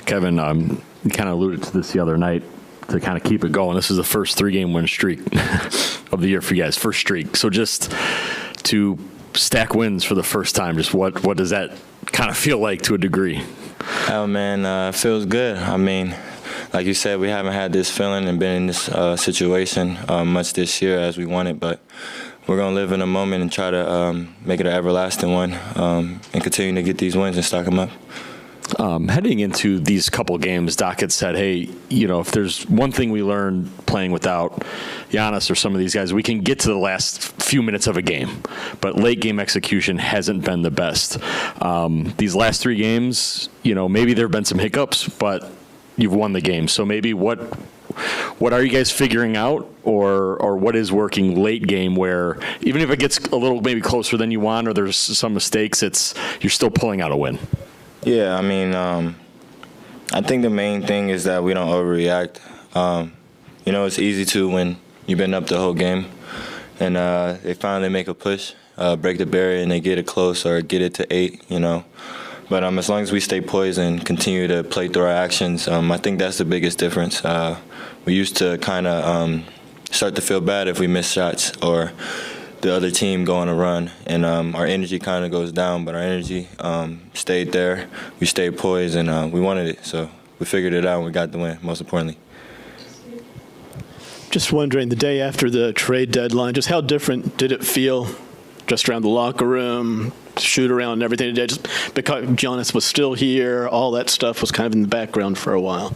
Kevin, you kind of alluded to this the other night to kind of keep it going. This is the first 3-game win streak of the year for you guys, first streak. So just to stack wins for the first time, just what does that kind of feel like to a degree? Oh, man, it feels good. I mean, like you said, we haven't had this feeling and been in this situation much this year as we wanted, but we're going to live in a moment and try to make it an everlasting one and continue to get these wins and stock them up. Heading into these couple games, Doc had said, hey, if there's one thing we learned playing without Giannis or some of these guys, we can get to the last few minutes of a game, but late game execution hasn't been the best. These last 3 games, maybe there have been some hiccups, but you've won the game. So maybe what are you guys figuring out, or what is working late game where even if it gets a little maybe closer than you want or there's some mistakes, you're still pulling out a win? Yeah, I mean, I think the main thing is that we don't overreact. It's easy to when you've been up the whole game and they finally make a push, break the barrier, and they get it close or get it to 8, But as long as we stay poised and continue to play through our actions, I think that's the biggest difference. We used to kind of start to feel bad if we miss shots or the other team go on a run, and our energy kind of goes down, but our energy stayed there. We stayed poised, and we wanted it. So we figured it out, and we got the win, most importantly. Just wondering, the day after the trade deadline, just how different did it feel just around the locker room, shoot around and everything today, just because Giannis was still here, all that stuff was kind of in the background for a while?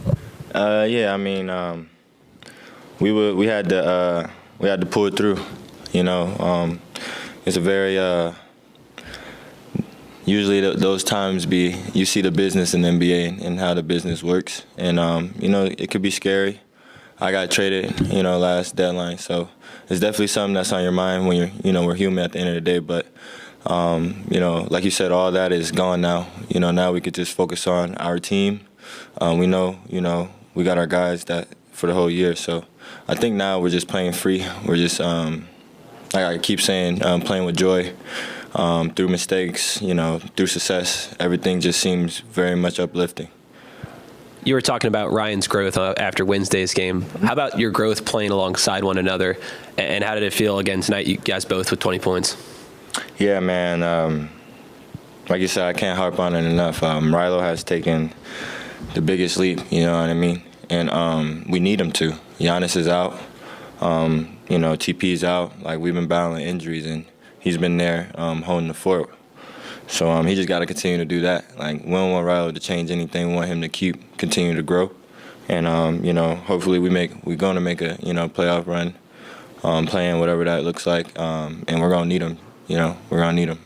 Yeah, I mean, we had to pull it through. It's a very usually those times you see the business in the NBA and how the business works, and it could be scary. I got traded, last deadline, so it's definitely something that's on your mind when we're human at the end of the day. But like you said, all that is gone now. Now we could just focus on our team. We know, we got our guys that for the whole year. So I think now we're just playing free. We're just, like I keep saying, playing with joy. Through mistakes, through success, everything just seems very much uplifting. You were talking about Ryan's growth after Wednesday's game. How about your growth playing alongside one another, and how did it feel again tonight, you guys both with 20 points? Yeah, man. Like you said, I can't harp on it enough. Rilo has taken the biggest leap, you know what I mean? And we need him to. Giannis is out. TP's out. Like, we've been battling injuries, and he's been there holding the fort. So he just got to continue to do that. Like, we don't want Rilo to change anything. We want him to continue to grow. And, hopefully we're going to make a, playoff run, playing whatever that looks like. And we're going to need him. We're going to need him.